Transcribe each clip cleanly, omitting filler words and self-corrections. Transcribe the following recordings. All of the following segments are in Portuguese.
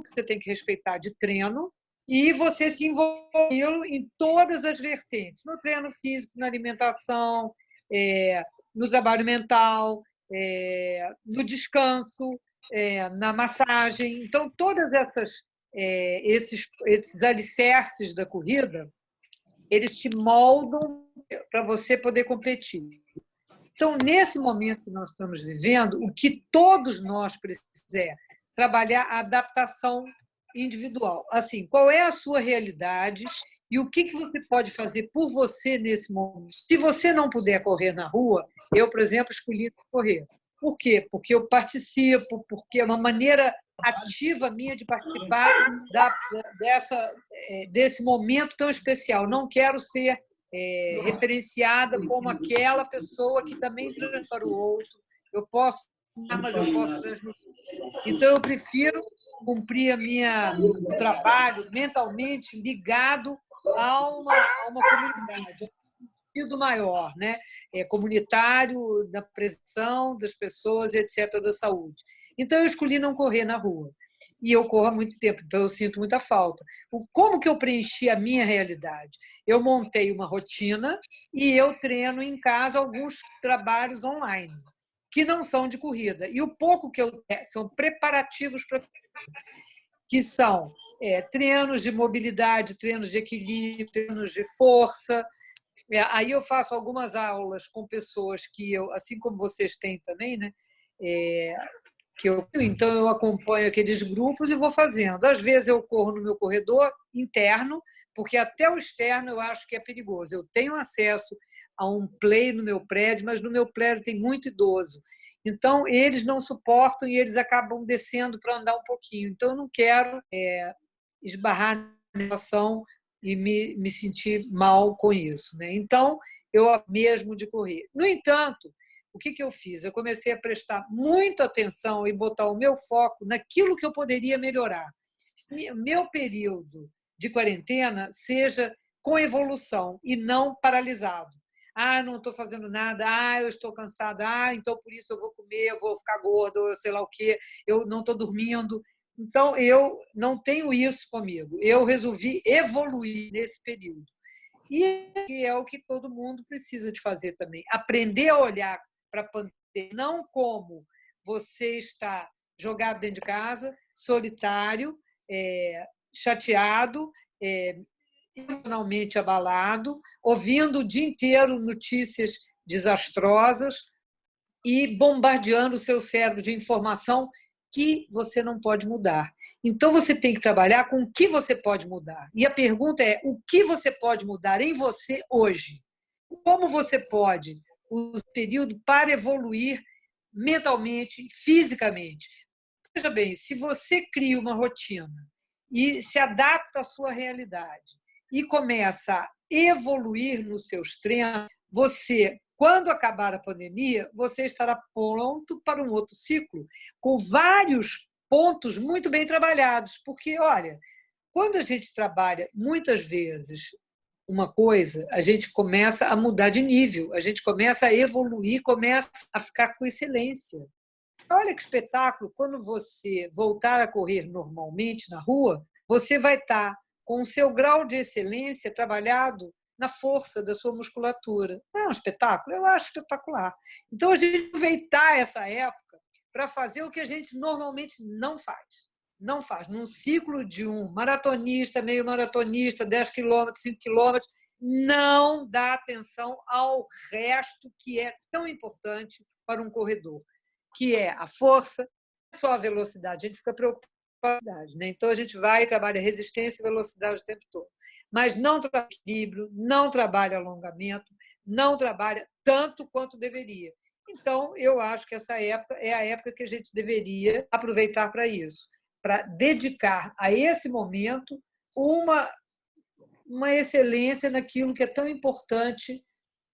que você tem que respeitar de treino e você se envolver em todas as vertentes, no treino físico, na alimentação, no trabalho mental, no descanso, na massagem. Então, todas esses alicerces da corrida, eles te moldam para você poder competir. Então, nesse momento que nós estamos vivendo, o que todos nós precisamos é trabalhar a adaptação individual. Assim, qual é a sua realidade e o que você pode fazer por você nesse momento? Se você não puder correr na rua, eu, por exemplo, escolhi correr. Por quê? Porque eu participo, porque é uma maneira ativa minha de participar desse momento tão especial. Não quero ser referenciada como aquela pessoa que também transmite para o outro. Eu posso, mas eu posso transmitir. Então, eu prefiro cumprir o trabalho mentalmente ligado a uma comunidade, um sentido maior, né? Comunitário, da prevenção das pessoas, etc., da saúde. Então, eu escolhi não correr na rua. E eu corro há muito tempo, então eu sinto muita falta. Como que eu preenchi a minha realidade? Eu montei uma rotina e eu treino em casa alguns trabalhos online, que não são de corrida. E o pouco que eu tenho são preparativos para que são treinos de mobilidade, treinos de equilíbrio, treinos de força. Aí eu faço algumas aulas com pessoas que eu, assim como vocês têm também, né? Então eu acompanho aqueles grupos e vou fazendo. Às vezes eu corro no meu corredor interno, porque até o externo eu acho que é perigoso. Eu tenho acesso a um play no meu prédio, mas no meu prédio tem muito idoso. Então, eles não suportam e eles acabam descendo para andar um pouquinho. Então, eu não quero esbarrar na situação e me sentir mal com isso, né? Então, eu mesmo de correr. No entanto, o que eu fiz? Eu comecei a prestar muita atenção e botar o meu foco naquilo que eu poderia melhorar. Meu período de quarentena seja com evolução e não paralisado. Não estou fazendo nada, eu estou cansada, então por isso eu vou comer, eu vou ficar gorda, ou sei lá o quê, eu não estou dormindo. Então, eu não tenho isso comigo. Eu resolvi evoluir nesse período. E é o que todo mundo precisa de fazer também. Aprender a olhar para a pandemia, não como você está jogado dentro de casa, solitário, chateado, emocionalmente abalado, ouvindo o dia inteiro notícias desastrosas e bombardeando o seu cérebro de informação que você não pode mudar. Então, você tem que trabalhar com o que você pode mudar. E a pergunta é, o que você pode mudar em você hoje? Como você pode usar o período para evoluir mentalmente, fisicamente? Veja bem, se você cria uma rotina e se adapta à sua realidade e começa a evoluir nos seus treinos, você, quando acabar a pandemia, você estará pronto para um outro ciclo, com vários pontos muito bem trabalhados. Porque, olha, quando a gente trabalha muitas vezes uma coisa, a gente começa a mudar de nível, a gente começa a evoluir, começa a ficar com excelência. Olha que espetáculo, quando você voltar a correr normalmente na rua, você vai estar com o seu grau de excelência trabalhado na força da sua musculatura. Não é um espetáculo? Eu acho espetacular. Então, a gente aproveitar essa época para fazer o que a gente normalmente não faz. Não faz. Num ciclo de um maratonista, meio maratonista, 10 quilômetros, 5 quilômetros, não dá atenção ao resto que é tão importante para um corredor, que é a força, só a velocidade. A gente fica preocupado com a velocidade, né? Então, a gente vai e trabalha resistência e velocidade o tempo todo. Mas não trabalha equilíbrio, não trabalha alongamento, não trabalha tanto quanto deveria. Então, eu acho que essa época é a época que a gente deveria aproveitar para isso, para dedicar a esse momento uma excelência naquilo que é tão importante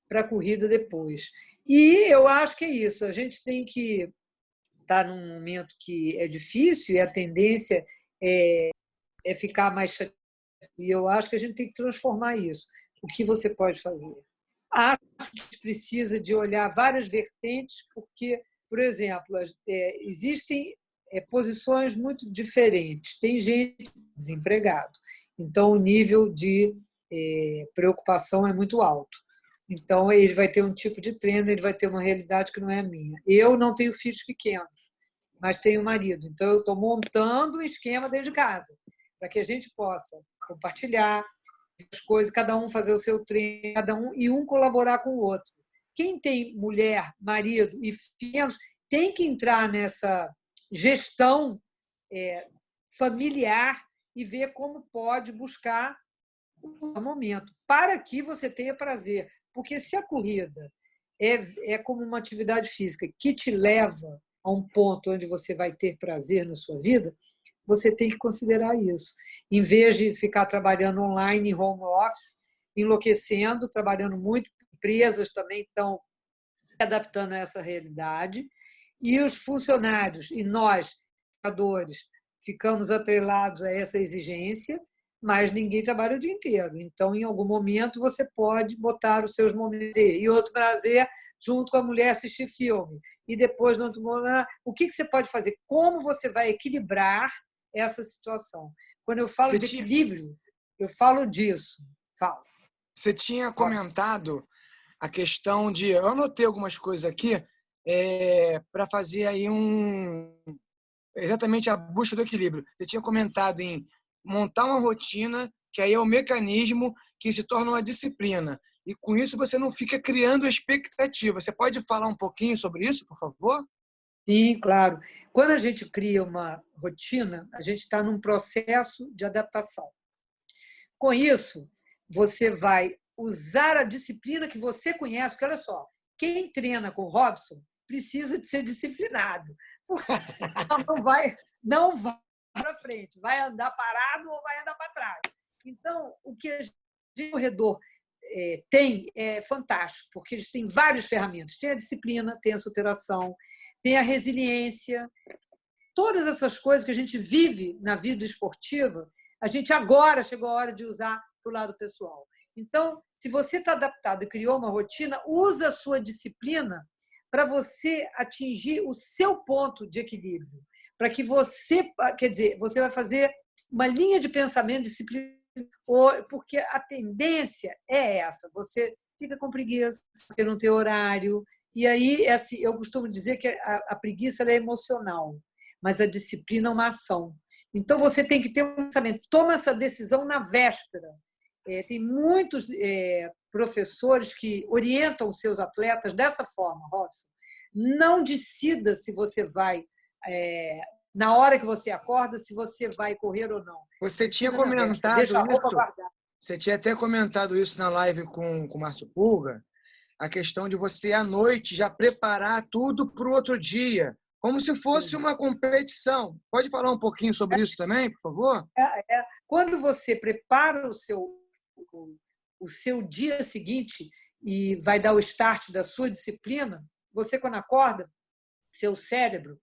para a corrida depois. E eu acho que é isso, a gente tem que estar num momento que é difícil e a tendência é ficar mais chateado. E eu acho que a gente tem que transformar isso. O que você pode fazer? Acho que a gente precisa de olhar várias vertentes, porque, por exemplo, existem posições muito diferentes. Tem gente desempregado, então o nível de preocupação é muito alto. Então, ele vai ter um tipo de treino, ele vai ter uma realidade que não é a minha. Eu não tenho filhos pequenos, mas tenho marido. Então, eu estou montando um esquema dentro de casa, para que a gente possa compartilhar as coisas, cada um fazer o seu treino, cada um e um colaborar com o outro. Quem tem mulher, marido e filhos tem que entrar nessa gestão familiar e ver como pode buscar o momento, para que você tenha prazer. Porque se a corrida é como uma atividade física que te leva a um ponto onde você vai ter prazer na sua vida, você tem que considerar isso. Em vez de ficar trabalhando online, em home office, enlouquecendo, trabalhando muito, empresas também estão se adaptando a essa realidade, e os funcionários e nós, trabalhadores, ficamos atrelados a essa exigência, mas ninguém trabalha o dia inteiro. Então, em algum momento, você pode botar os seus momentos e outro prazer junto com a mulher assistir filme. E depois, no outro momento, o que você pode fazer? Como você vai equilibrar essa situação? Quando eu falo de equilíbrio, eu falo disso. Falo. Você tinha comentado a questão de... Eu anotei algumas coisas aqui para fazer aí exatamente a busca do equilíbrio. Você tinha comentado em montar uma rotina, que aí é o mecanismo que se torna uma disciplina. E com isso você não fica criando expectativa. Você pode falar um pouquinho sobre isso, por favor? Sim, claro. Quando a gente cria uma rotina, a gente está num processo de adaptação. Com isso, você vai usar a disciplina que você conhece, porque olha só, quem treina com o Robson precisa de ser disciplinado. Não vai para frente, vai andar parado ou vai andar para trás. Então, o que o corredor tem é fantástico, porque eles têm várias ferramentas. Tem a disciplina, tem a superação, tem a resiliência. Todas essas coisas que a gente vive na vida esportiva, a gente agora chegou a hora de usar para o lado pessoal. Então, se você está adaptado e criou uma rotina, usa a sua disciplina para você atingir o seu ponto de equilíbrio. Para que você, quer dizer, você vai fazer uma linha de pensamento, disciplina, porque a tendência é essa. Você fica com preguiça, porque não tem horário. E aí, assim, eu costumo dizer que a preguiça ela é emocional, mas a disciplina é uma ação. Então, você tem que ter um pensamento. Toma essa decisão na véspera. Tem muitos professores que orientam os seus atletas dessa forma, Robson. Não decida se você vai, na hora que você acorda, se você vai correr ou não. Você tinha comentado Deixa a roupa guardada. Você tinha até comentado isso na live com o Márcio Pulga, a questão de você, à noite, já preparar tudo para o outro dia, como se fosse uma competição. Pode falar um pouquinho sobre isso também, por favor? Quando você prepara o seu dia seguinte e vai dar o start da sua disciplina, você, quando acorda, seu cérebro,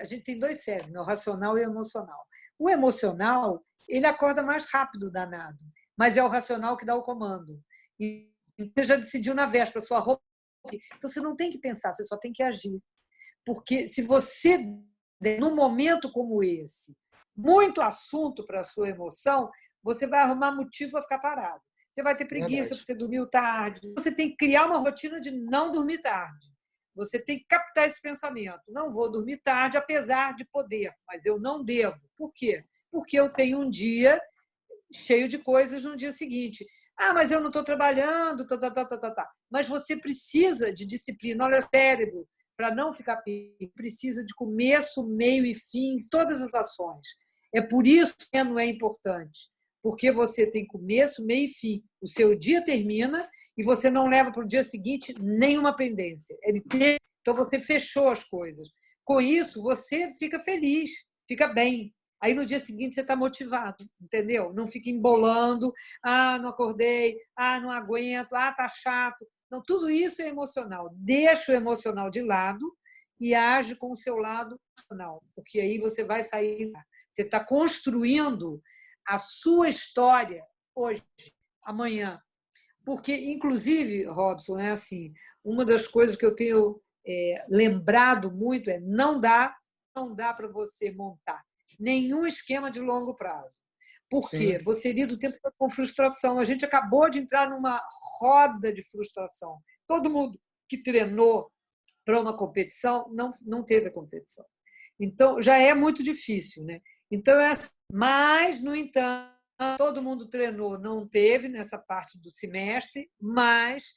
a gente tem dois cérebros, o racional e o emocional. O emocional, ele acorda mais rápido, danado, mas é o racional que dá o comando. E você já decidiu na véspera, sua roupa. Então, você não tem que pensar, você só tem que agir. Porque se você, num momento como esse, muito assunto para a sua emoção, você vai arrumar motivo para ficar parado. Você vai ter preguiça porque você dormiu tarde. Você tem que criar uma rotina de não dormir tarde. Você tem que captar esse pensamento. Não vou dormir tarde, apesar de poder, mas eu não devo. Por quê? Porque eu tenho um dia cheio de coisas no dia seguinte. Mas eu não estou trabalhando, tá. Mas você precisa de disciplina. Olha, o cérebro, para não ficar precisa de começo, meio e fim, todas as ações. É por isso que não é importante, porque você tem começo, meio e fim. O seu dia termina e você não leva para o dia seguinte nenhuma pendência. Então, você fechou as coisas. Com isso, você fica feliz, fica bem. Aí, no dia seguinte, você está motivado, entendeu? Não fica embolando, não acordei, não aguento, tá chato. Não, tudo isso é emocional. Deixa o emocional de lado e age com o seu lado emocional, porque aí você vai sair. Você está construindo a sua história hoje, amanhã. Porque, inclusive, Robson, é assim, uma das coisas que eu tenho lembrado muito é não dá não dá para você montar nenhum esquema de longo prazo. Por quê? Sim. Você lida o tempo todo com frustração. A gente acabou de entrar numa roda de frustração. Todo mundo que treinou para uma competição não teve a competição. Então, já é muito difícil, né? Então, mas, no entanto, todo mundo treinou, não teve nessa parte do semestre, mas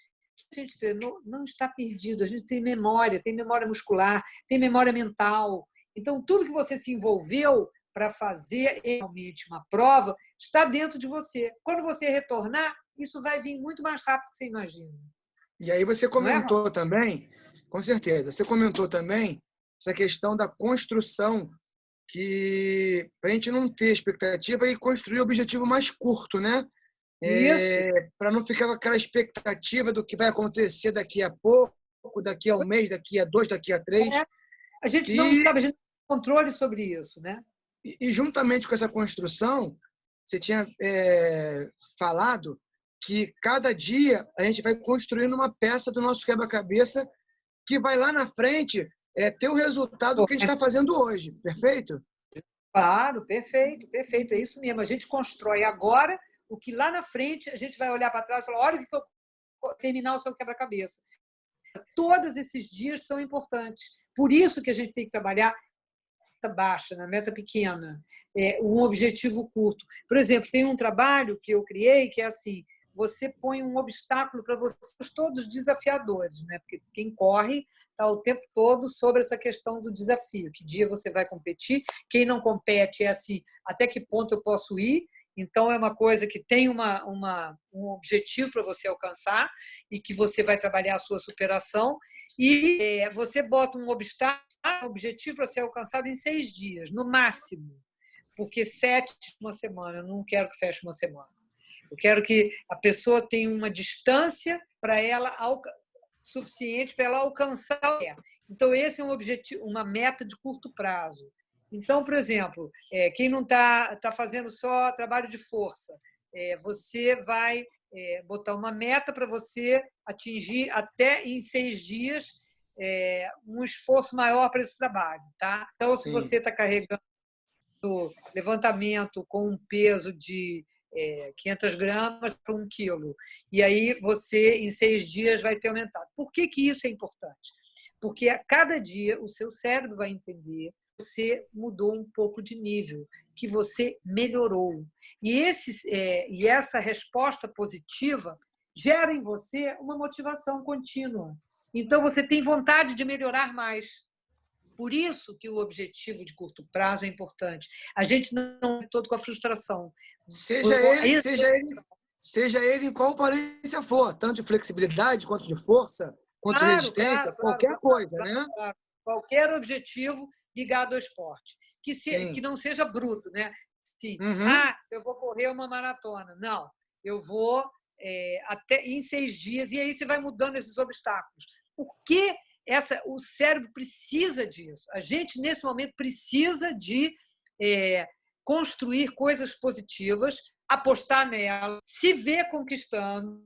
a gente treinou não está perdido. A gente tem memória muscular, tem memória mental. Então, tudo que você se envolveu para fazer realmente uma prova está dentro de você. Quando você retornar, isso vai vir muito mais rápido do que você imagina. E aí você Não é, Ron? comentou também, com certeza, você comentou também essa questão da construção, que para a gente não ter expectativa e construir o objetivo mais curto, né? Isso. Para não ficar com aquela expectativa do que vai acontecer daqui a pouco, daqui a um mês, daqui a 2, daqui a 3. É. A gente não E, sabe, a gente não tem controle sobre isso, né? e juntamente com essa construção, você tinha falado que cada dia a gente vai construindo uma peça do nosso quebra-cabeça que vai lá na frente ter o resultado que a gente está fazendo hoje, perfeito? Claro, perfeito, perfeito. É isso mesmo. A gente constrói agora o que lá na frente a gente vai olhar para trás e falar: olha o que eu terminar o seu quebra-cabeça. Todos esses dias são importantes. Por isso que a gente tem que trabalhar meta baixa, na meta pequena, um objetivo curto. Por exemplo, tem um trabalho que eu criei que é assim: você põe um obstáculo para vocês todos desafiadores, né? Porque quem corre está o tempo todo sobre essa questão do desafio. Que dia você vai competir? Quem não compete é assim: até que ponto eu posso ir? Então, é uma coisa que tem um objetivo para você alcançar e que você vai trabalhar a sua superação. E você bota um objetivo para ser alcançado em 6 dias, no máximo, porque 7 uma semana. Eu não quero que feche uma semana. Eu quero que a pessoa tenha uma distância para ela suficiente para ela alcançar. Então, esse é um objetivo, uma meta de curto prazo. Então, por exemplo, quem não está fazendo só trabalho de força, você vai botar uma meta para você atingir até em 6 dias um esforço maior para esse trabalho. Tá? Então, se Sim. você está carregando levantamento com um peso de 500 gramas para 1 quilo, e aí você, em 6 dias, vai ter aumentado. Por que isso é importante? Porque a cada dia o seu cérebro vai entender que você mudou um pouco de nível, que você melhorou. E essa resposta positiva gera em você uma motivação contínua. Então, você tem vontade de melhorar mais. Por isso que o objetivo de curto prazo é importante. A gente não é todo com a frustração. Seja ele em qual aparência for, tanto de flexibilidade, quanto de força, quanto Claro, resistência, claro, claro, qualquer claro, coisa, claro, né? claro. Qualquer objetivo ligado ao esporte. Que Sim. não seja bruto, né? Sim. Uhum. Eu vou correr uma maratona. Não, eu vou até em 6 dias, e aí você vai mudando esses obstáculos. Porque o cérebro precisa disso. A gente, nesse momento, precisa de construir coisas positivas, apostar nela, se ver conquistando,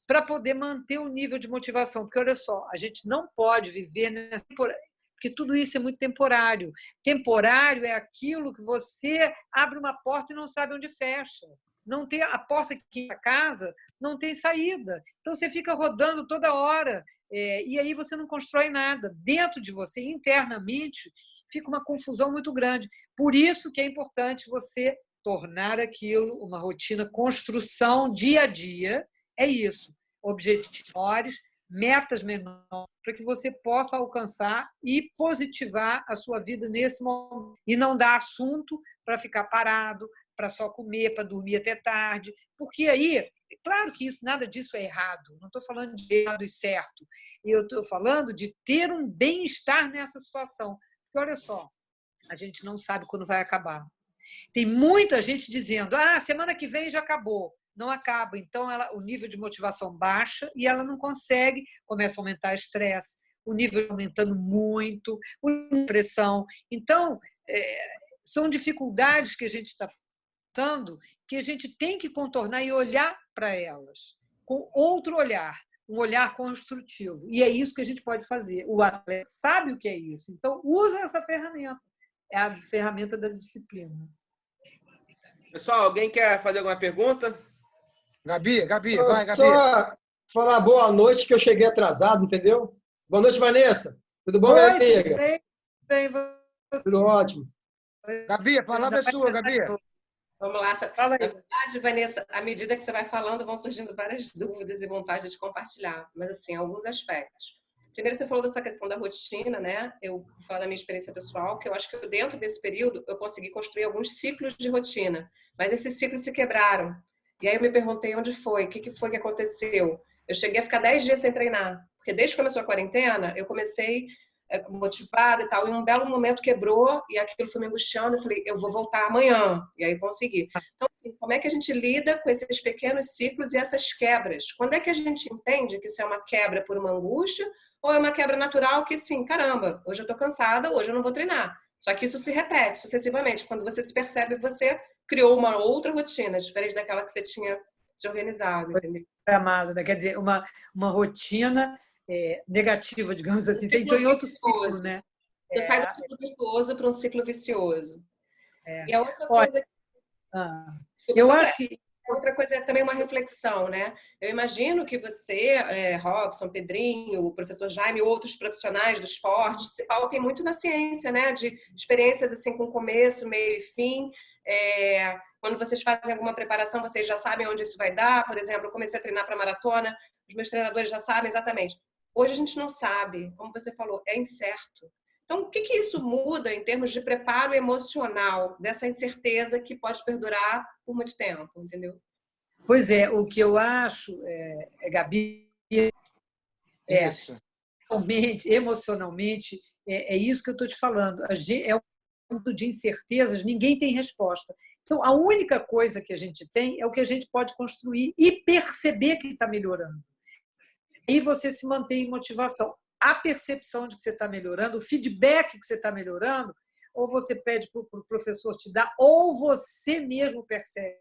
para poder manter o nível de motivação. Porque, olha só, a gente não pode viver nessa temporada, porque tudo isso é muito temporário. Temporário é aquilo que você abre uma porta e não sabe onde fecha. Não tem a porta aqui da casa, não tem saída. Então você fica rodando toda hora e aí você não constrói nada. Dentro de você, internamente, fica uma confusão muito grande. Por isso que é importante você tornar aquilo uma rotina, construção dia a dia. É isso. Objetivos maiores, metas menores, para que você possa alcançar e positivar a sua vida nesse momento. E não dar assunto para ficar parado, para só comer, para dormir até tarde. Porque aí, claro que nada disso é errado. Não estou falando de errado e certo. Eu estou falando de ter um bem-estar nessa situação. Porque, olha só, a gente não sabe quando vai acabar. Tem muita gente dizendo: semana que vem já acabou. Não acaba. Então, o nível de motivação baixa e ela não consegue, começa a aumentar o estresse, o nível aumentando muito, a pressão. Então, são dificuldades que a gente está passando que a gente tem que contornar e olhar para elas com outro olhar, um olhar construtivo. E é isso que a gente pode fazer. O atleta sabe o que é isso, então usa essa ferramenta. é a ferramenta da disciplina. Pessoal, alguém quer fazer alguma pergunta? Gabi, vai, Gabi. Só falar boa noite, que eu cheguei atrasado, entendeu? Boa noite, Vanessa. Tudo bom, Oi, minha amiga? tudo bem? Tudo ótimo. Gabi, a palavra é sua, Gabi. Vamos lá. Fala Na aí. verdade, Vanessa, à medida que você vai falando, vão surgindo várias dúvidas e vontade de compartilhar. Mas, assim, alguns aspectos. Primeiro, você falou dessa questão da rotina, né? Eu vou falar da minha experiência pessoal, que eu acho que dentro desse período eu consegui construir alguns ciclos de rotina. Mas esses ciclos se quebraram. E aí eu me perguntei onde foi, o que foi que aconteceu. Eu cheguei a ficar 10 dias sem treinar. Porque desde que começou a quarentena, eu comecei motivada e tal, e um belo momento quebrou e aquilo foi me angustiando, eu falei, eu vou voltar amanhã, e aí consegui. Então, assim, como é que a gente lida com esses pequenos ciclos e essas quebras? Quando é que a gente entende que isso é uma quebra por uma angústia ou é uma quebra natural que, sim, caramba, hoje eu tô cansada, hoje eu não vou treinar. Só que isso se repete sucessivamente. Quando você se percebe, você criou uma outra rotina, diferente daquela que você tinha se organizado, entendeu? Amado, né? Quer dizer, uma rotina negativa, digamos assim. Você entrou em outro ciclo, né? Você sai do ciclo virtuoso para um ciclo vicioso. E a outra Olha, coisa... eu acho que... Outra coisa é também uma reflexão, né? Eu imagino que você, Robson, Pedrinho, o professor Jaime, outros profissionais do esporte, se pautem muito na ciência, né? De experiências assim com começo, meio e fim. Quando vocês fazem alguma preparação, vocês já sabem onde isso vai dar. Por exemplo, eu comecei a treinar para maratona, os meus treinadores já sabem exatamente. Hoje a gente não sabe, como você falou, é incerto. Então, o que isso muda em termos de preparo emocional dessa incerteza que pode perdurar por muito tempo, entendeu? Pois é, o que eu acho, Gabi, Isso. emocionalmente, é isso que eu estou te falando. É um mundo de incertezas, ninguém tem resposta. Então, a única coisa que a gente tem é o que a gente pode construir e perceber que está melhorando. E você se mantém em motivação. A percepção de que você está melhorando, o feedback que você está melhorando, ou você pede para o professor te dar, ou você mesmo percebe.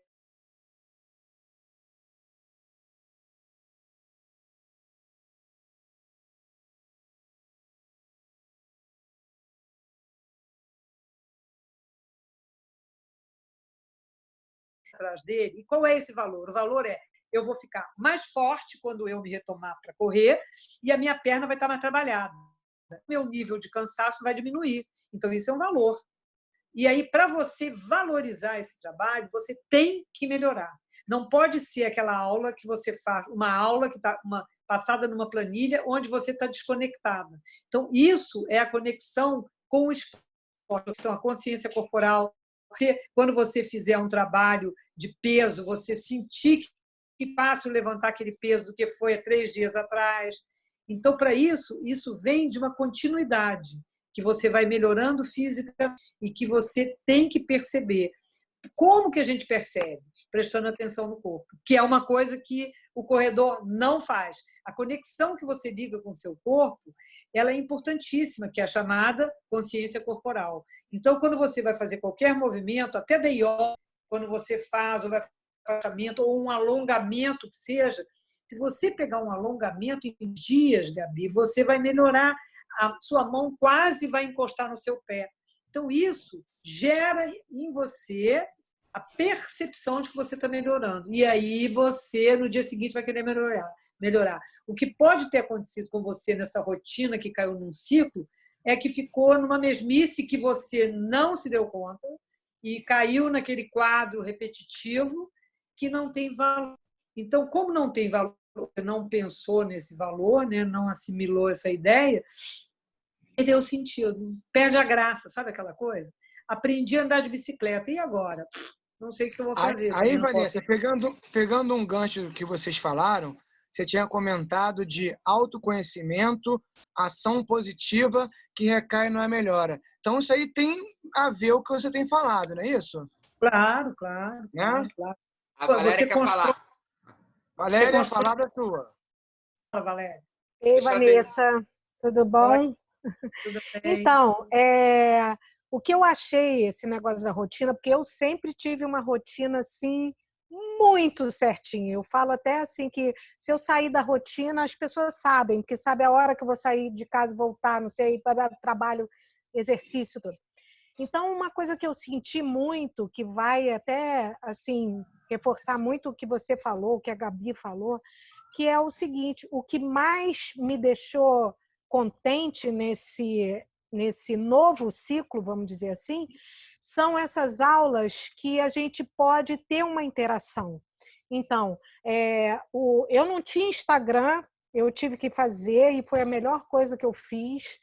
Atrás dele. E qual é esse valor? O valor é: eu vou ficar mais forte quando eu me retomar para correr e a minha perna vai estar mais trabalhada. Meu nível de cansaço vai diminuir. Então, isso é um valor. E aí, para você valorizar esse trabalho, você tem que melhorar. Não pode ser aquela aula que você faz, uma aula que está passada numa planilha onde você está desconectada. Então, isso é a conexão com o esporte, a consciência corporal. Quando você fizer um trabalho de peso, você sentir que fácil levantar aquele peso do que foi há 3 dias atrás. Então, para isso vem de uma continuidade, que você vai melhorando física e que você tem que perceber. Como que a gente percebe? Prestando atenção no corpo, que é uma coisa que o corredor não faz. A conexão que você liga com o seu corpo, ela é importantíssima, que é a chamada consciência corporal. Então, quando você vai fazer qualquer movimento, até da yoga, quando você faz ou vai fazer um agachamento ou um alongamento que seja, se você pegar um alongamento em dias, Gabi, você vai melhorar, a sua mão quase vai encostar no seu pé. Então, isso gera em você a percepção de que você está melhorando. E aí você, no dia seguinte, vai querer melhorar. O que pode ter acontecido com você nessa rotina que caiu num ciclo é que ficou numa mesmice que você não se deu conta e caiu naquele quadro repetitivo que não tem valor. Então, como não tem valor, você não pensou nesse valor, né? Não assimilou essa ideia, perdeu o sentido, perde a graça, sabe aquela coisa? Aprendi a andar de bicicleta, e agora? Não sei o que eu vou fazer. Aí Vanessa, pegando um gancho que vocês falaram, você tinha comentado de autoconhecimento, ação positiva que recai na melhora. Então, isso aí tem a ver com o que você tem falado, não é isso? Claro. Né? Claro. A Valéria quer falar. Valéria, a palavra é sua. Valéria. Ei, Vanessa, tudo bom? Tudo bem? Então, o que eu achei esse negócio da rotina, porque eu sempre tive uma rotina assim muito certinha. Eu falo até assim que se eu sair da rotina, as pessoas sabem, porque sabe a hora que eu vou sair de casa e voltar, não sei, para trabalho, exercício, tudo. Então, uma coisa que eu senti muito, que vai até assim reforçar muito o que você falou, o que a Gabi falou, que é o seguinte: o que mais me deixou contente nesse novo ciclo, vamos dizer assim, são essas aulas que a gente pode ter uma interação. Então, eu não tinha Instagram, eu tive que fazer e foi a melhor coisa que eu fiz.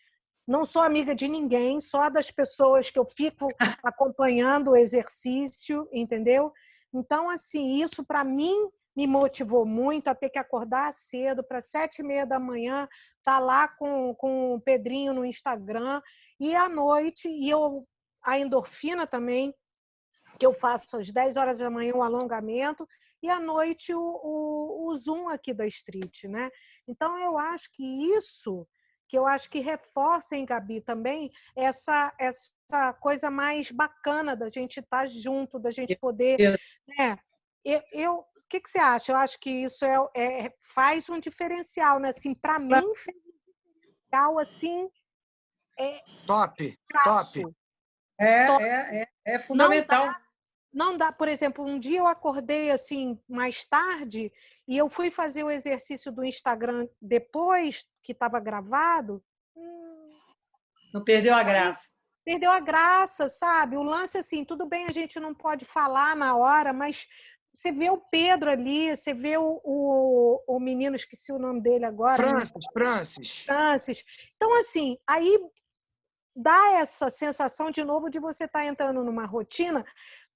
Não sou amiga de ninguém, só das pessoas que eu fico acompanhando o exercício, entendeu? Então, assim, isso para mim me motivou muito a ter que acordar cedo para 7h30 da manhã, estar lá com o Pedrinho no Instagram, e à noite, a endorfina também, que eu faço às 10 horas da manhã o alongamento, e à noite o Zoom aqui da Street, né? Então, eu acho que isso, que eu acho que reforça em Gabi também, essa coisa mais bacana da gente estar junto, da gente poder... Né? O que você acha? Eu acho que isso faz um diferencial, né? Assim, para mim, fez um diferencial assim, Top, traço. top. É fundamental. Não dá, por exemplo, um dia eu acordei assim mais tarde e eu fui fazer o exercício do Instagram depois que estava gravado. Não perdeu a graça. Perdeu a graça, sabe? O lance assim, tudo bem, a gente não pode falar na hora, mas você vê o Pedro ali, você vê o menino, esqueci o nome dele agora. Francis. Então, assim, aí dá essa sensação de novo de você estar entrando numa rotina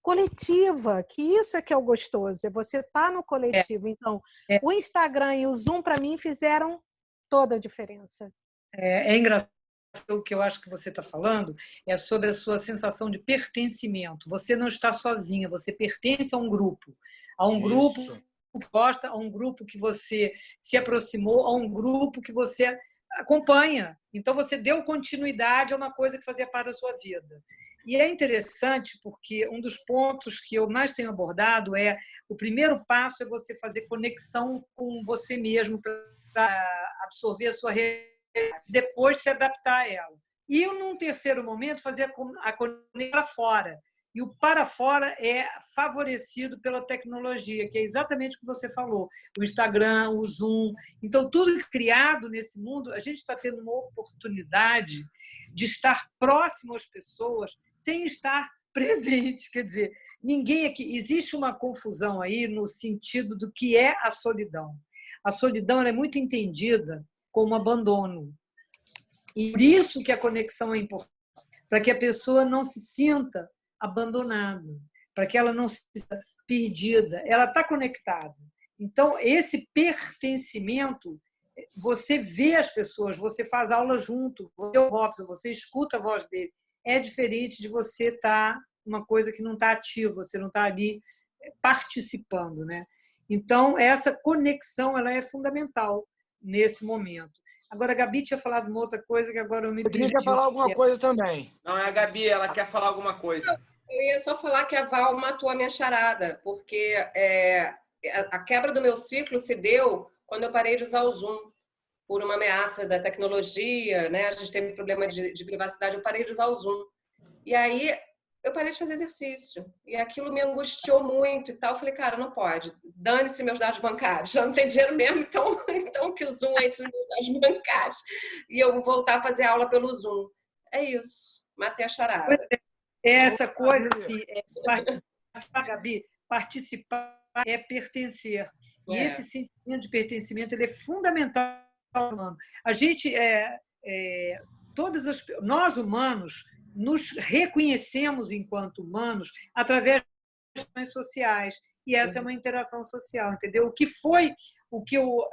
coletiva, que isso é que é o gostoso, é você estar no coletivo. Então, o Instagram e o Zoom, para mim, fizeram toda a diferença. É engraçado. O que eu acho que você está falando é sobre a sua sensação de pertencimento. Você não está sozinha, você pertence a um grupo. A um grupo que gosta, a um grupo que você se aproximou, a um grupo que você acompanha. Então, você deu continuidade a uma coisa que fazia parte da sua vida. E é interessante porque um dos pontos que eu mais tenho abordado é o primeiro passo é você fazer conexão com você mesmo para absorver a sua realidade, depois se adaptar a ela. E, num terceiro momento, fazer a conexão para fora. E o para fora é favorecido pela tecnologia, que é exatamente o que você falou. O Instagram, o Zoom. Então, tudo criado nesse mundo, a gente está tendo uma oportunidade de estar próximo às pessoas sem estar presente. Quer dizer, ninguém aqui... Existe uma confusão aí no sentido do que é a solidão. A solidão é muito entendida como abandono. E por isso que a conexão é importante, para que a pessoa não se sinta abandonada, para que ela não se sinta perdida. Ela está conectada. Então, esse pertencimento, você vê as pessoas, você faz aula junto, você escuta a voz dele. É diferente de você estar uma coisa que não está ativa, você não está ali participando, né? Então, essa conexão ela é fundamental nesse momento. Agora, a Gabi tinha falado uma outra coisa que agora eu me perdi. Quer falar alguma coisa também. Não, é a Gabi, ela quer falar alguma coisa. Eu ia só falar que a Val matou a minha charada, porque a quebra do meu ciclo se deu quando eu parei de usar o Zoom por uma ameaça da tecnologia, né? A gente teve problema de privacidade, eu parei de usar o Zoom. E aí eu parei de fazer exercício. E aquilo me angustiou muito e tal. Eu falei, cara, não pode. Dane-se meus dados bancários. Já não tem dinheiro mesmo, então que o Zoom entre nos meus dados bancários. E eu vou voltar a fazer aula pelo Zoom. É isso. Matei a charada. Essa coisa, assim, Gabi, participar é pertencer. E esse sentimento de pertencimento ele é fundamental. A gente, nós humanos, nos reconhecemos enquanto humanos através das relações sociais. E essa é uma interação social, entendeu? O que eu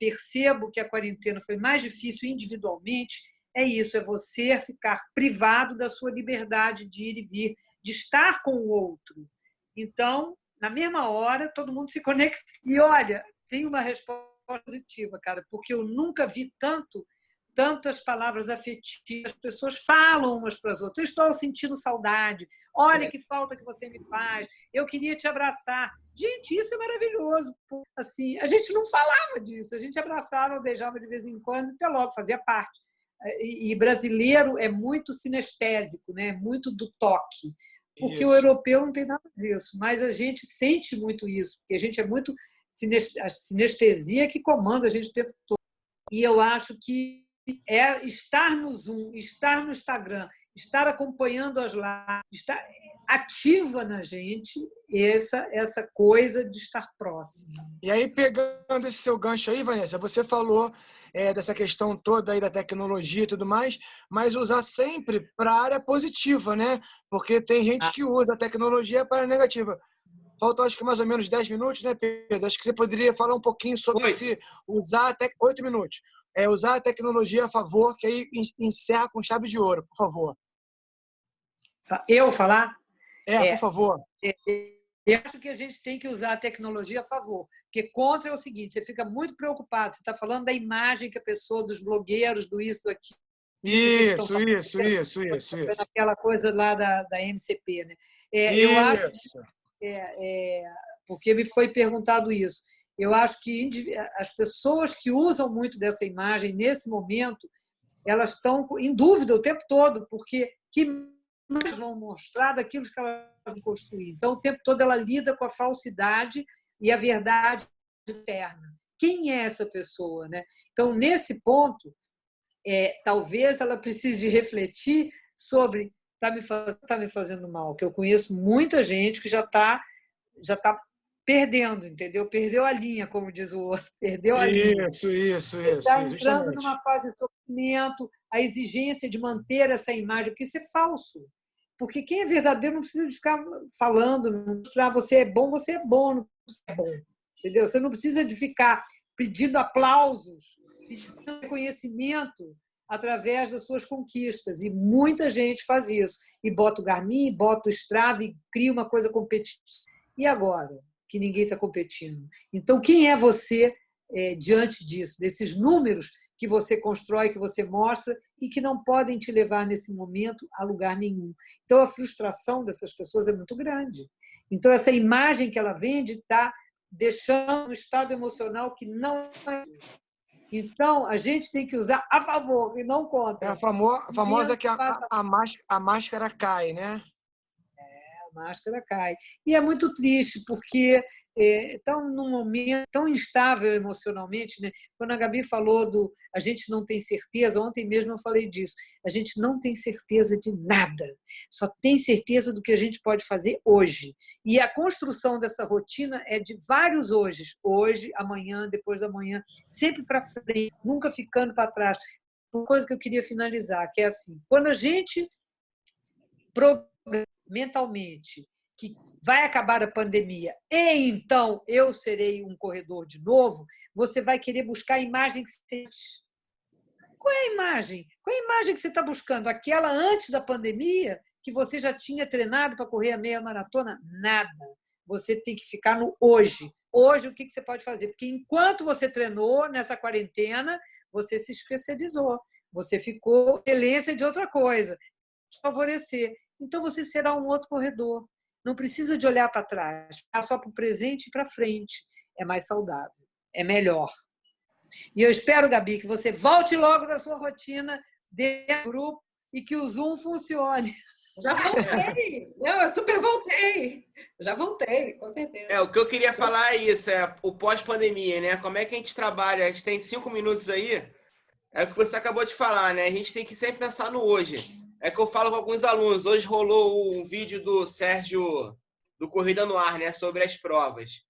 percebo que a quarentena foi mais difícil individualmente é isso, é você ficar privado da sua liberdade de ir e vir, de estar com o outro. Então, na mesma hora, todo mundo se conecta. E, olha, tem uma resposta positiva, cara, porque eu nunca vi tantas palavras afetivas, as pessoas falam umas para as outras. Eu estou sentindo saudade. Olha que falta que você me faz. Eu queria te abraçar. Gente, isso é maravilhoso. Assim, a gente não falava disso. A gente abraçava, beijava de vez em quando, até logo, fazia parte. E brasileiro é muito sinestésico, né? Muito do toque. Porque o Isso. europeu não tem nada disso, mas a gente sente muito isso, porque a gente é muito a sinestesia que comanda a gente o tempo todo. E eu acho que é estar no Zoom, estar no Instagram, estar acompanhando as lives, estar ativa na gente essa coisa de estar próximo. E aí, pegando esse seu gancho aí, Vanessa, você falou dessa questão toda aí da tecnologia e tudo mais, mas usar sempre para a área positiva, né? Porque tem gente que usa a tecnologia para a negativa. Faltam, acho que mais ou menos 10 minutos, né, Pedro? Acho que você poderia falar um pouquinho sobre se usar até 8 minutos. Usar a tecnologia a favor, que aí encerra com chave de ouro, por favor. Eu falar? Por favor. Eu acho que a gente tem que usar a tecnologia a favor, porque contra é o seguinte, você fica muito preocupado, você está falando da imagem que a pessoa, dos blogueiros, do isso, do aquilo. Isso. Aquela coisa lá da MCP, né? Eu acho, porque me foi perguntado isso. Eu acho que as pessoas que usam muito dessa imagem nesse momento, elas estão em dúvida o tempo todo, porque que imagens vão mostrar daquilo que elas vão construir. Então, o tempo todo ela lida com a falsidade e a verdade interna. Quem é essa pessoa, né? Então, nesse ponto, talvez ela precise de refletir sobre está me fazendo mal, que eu conheço muita gente que já está perdendo, entendeu? Perdeu a linha, como diz o outro, perdeu a linha. Isso. Está entrando numa fase de sofrimento, a exigência de manter essa imagem, porque isso é falso. Porque quem é verdadeiro não precisa de ficar falando, mostrar você é bom, não é bom. Entendeu? Você não precisa de ficar pedindo aplausos, pedindo reconhecimento através das suas conquistas. E muita gente faz isso. E bota o Garmin, bota o Strava e cria uma coisa competitiva. E agora, que ninguém está competindo? Então, quem é você diante disso, desses números que você constrói, que você mostra e que não podem te levar, nesse momento, a lugar nenhum? Então, a frustração dessas pessoas é muito grande. Então, essa imagem que ela vende está deixando um estado emocional que não é. Então, a gente tem que usar a favor e não contra. É a famosa que a máscara cai, né? A máscara cai. E é muito triste, porque estão num momento tão instável emocionalmente, né? Quando a Gabi falou a gente não tem certeza, ontem mesmo eu falei disso, a gente não tem certeza de nada, só tem certeza do que a gente pode fazer hoje. E a construção dessa rotina é de vários hoje, amanhã, depois da manhã, sempre para frente, nunca ficando para trás. Uma coisa que eu queria finalizar, que é assim, quando a gente programa mentalmente que vai acabar a pandemia e então eu serei um corredor de novo, você vai querer buscar a imagem que você... Qual é a imagem? Qual é a imagem que você está buscando? Aquela antes da pandemia, que você já tinha treinado para correr a meia maratona? Nada. Você tem que ficar no hoje. Hoje, o que você pode fazer? Porque enquanto você treinou nessa quarentena, você se especializou. Você ficou excelência de outra coisa. Favorecer. Então, você será um outro corredor. Não precisa de olhar para trás, ficar só para o presente e para frente. É mais saudável, é melhor. E eu espero, Gabi, que você volte logo da sua rotina dentro do grupo e que o Zoom funcione. Já voltei! Eu super voltei! Já voltei, com certeza. O que eu queria falar é isso, o pós-pandemia, né? Como é que a gente trabalha? A gente tem 5 minutos aí, é o que você acabou de falar, né? A gente tem que sempre pensar no hoje. É que eu falo com alguns alunos. Hoje rolou um vídeo do Sérgio, do Corrida no Ar, né? Sobre as provas.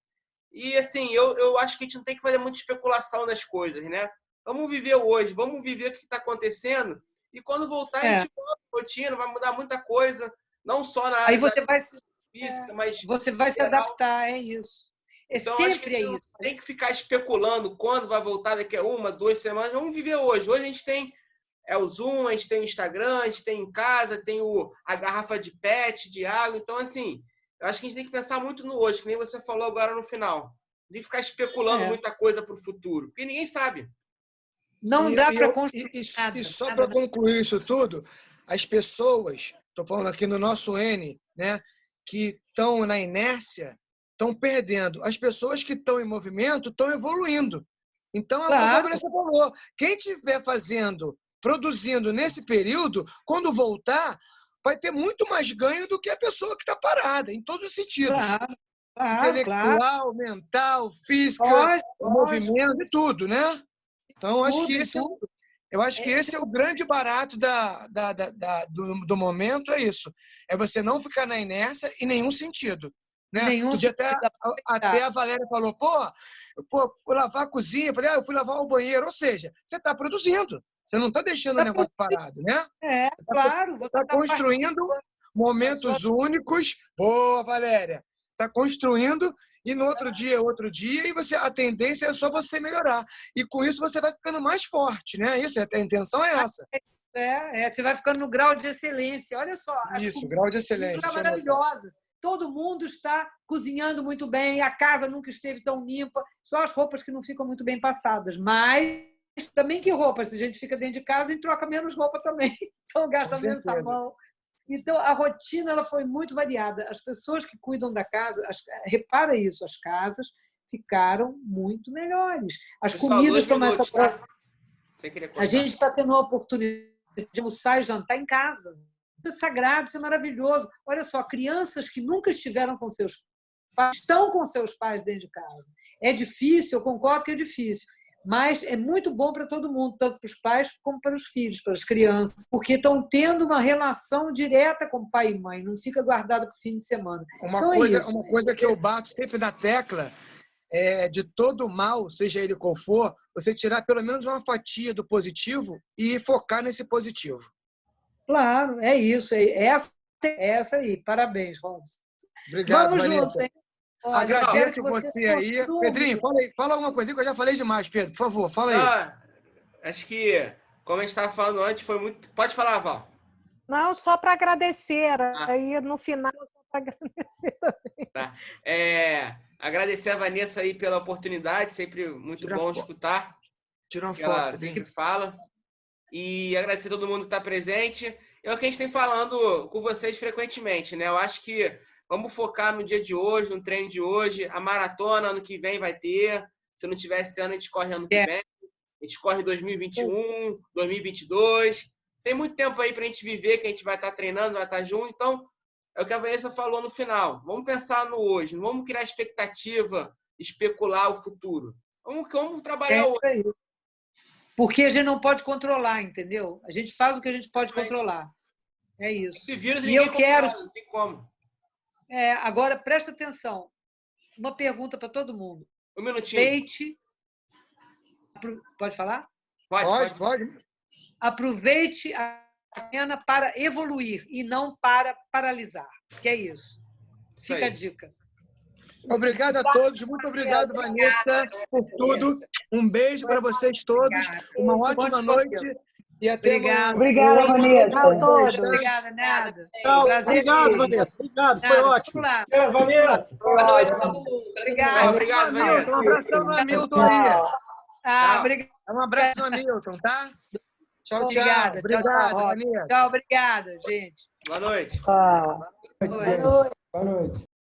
E, assim, eu acho que a gente não tem que fazer muita especulação nas coisas, né? Vamos viver hoje, vamos viver o que está acontecendo. E quando voltar, a gente volta à rotina, vai mudar muita coisa. Não só na área física, mas... Você vai se adaptar, é isso. Então, sempre acho que a gente isso. Não tem que ficar especulando quando vai voltar daqui a 1, 2 semanas. Vamos viver hoje. Hoje a gente tem... o Zoom, a gente tem o Instagram, a gente tem em casa, tem a garrafa de PET, de água. Então, assim, eu acho que a gente tem que pensar muito no hoje, que nem você falou agora no final. Não tem que ficar especulando muita coisa para o futuro, porque ninguém sabe. Não dá para construir nada. E só para concluir isso tudo, as pessoas, estou falando aqui no nosso N, né, que estão na inércia, estão perdendo. As pessoas que estão em movimento estão evoluindo. Então, como a Vanessa falou, quem estiver fazendo produzindo nesse período, quando voltar, vai ter muito mais ganho do que a pessoa que está parada, em todos os sentidos. Claro, claro, Intelectual, claro. mental, física, Lógico, movimento, tudo, né? Então, acho que tudo. eu acho que esse é o grande barato do momento, é isso. É você não ficar na inércia em nenhum sentido. Né? Nenhum Outro dia sentido até a Valéria falou, fui lavar a cozinha, eu falei, eu fui lavar o banheiro. Ou seja, você está produzindo, você não está deixando o negócio parado, né? Claro. Você está construindo momentos únicos. Boa, Valéria! Está construindo e no outro dia, e a tendência é só você melhorar. E com isso você vai ficando mais forte, né? Isso, a intenção é essa. Você vai ficando no grau de excelência. Olha só. Isso, grau de excelência. É maravilhosa. Todo mundo está cozinhando muito bem, a casa nunca esteve tão limpa, só as roupas que não ficam muito bem passadas. Mas também que roupas? Se a gente fica dentro de casa, a gente troca menos roupa também. Então gasta menos sabão. Então, a rotina ela foi muito variada. As pessoas que cuidam da casa, repara isso, as casas ficaram muito melhores. As comidas estão mais saborosas. A gente está tendo a oportunidade de almoçar e jantar em casa. Isso é sagrado, isso é maravilhoso. Olha só, crianças que nunca estiveram com seus pais, estão com seus pais dentro de casa. É difícil, eu concordo que é difícil. Mas é muito bom para todo mundo, tanto para os pais como para os filhos, para as crianças, porque estão tendo uma relação direta com pai e mãe, não fica guardada para o fim de semana. Uma coisa que eu bato sempre na tecla é de todo mal, seja ele qual for, você tirar pelo menos uma fatia do positivo e focar nesse positivo. Claro, é isso. Essa aí. Parabéns, Robson. Obrigado, Vamos Vanessa. juntos, hein? Olha, agradeço você aí. Pedrinho, fala alguma coisa que eu já falei demais, Pedro. Por favor, fala aí. Acho que, como a gente estava falando antes, foi muito... Pode falar, Val. Não, só para agradecer. Aí, no final, só para agradecer também. Tá. Agradecer a Vanessa aí pela oportunidade, sempre muito bom escutar. Tira uma foto. Ela sempre fala. E agradecer a todo mundo que está presente. É o que a gente tem falando com vocês frequentemente, né? Eu acho que vamos focar no dia de hoje, no treino de hoje. A maratona ano que vem vai ter. Se não tiver esse ano, a gente corre ano que vem. A gente corre 2021, 2022. Tem muito tempo aí para a gente viver, que a gente vai estar treinando, vai estar junto. Então, é o que a Vanessa falou no final. Vamos pensar no hoje. Não vamos criar expectativa, especular o futuro. Vamos trabalhar hoje. Porque a gente não pode controlar, entendeu? A gente faz o que a gente pode controlar. É isso. Esse vírus e eu quero. Não tem como. Agora, presta atenção. Uma pergunta para todo mundo. Um minutinho. Aproveite. Pode falar? Pode. Aproveite a pena para evoluir e não para paralisar. Que é isso. Fica a dica. Obrigado a todos. Muito obrigado, Vanessa, por tudo. Um beijo para vocês todos. Uma ótima noite. E até amanhã. Obrigada, Vanessa. Obrigada, nada. Obrigado, Vanessa. Obrigado, foi ótimo. Obrigado, Vanessa. Boa noite a todo mundo. Obrigada. Obrigado, Vanessa. Um abração no Hamilton aí. Obrigada. Um abraço no Hamilton, tá? Tchau, Obrigada. Obrigado, Vanessa. Tchau, obrigada, gente. Boa noite. Boa noite.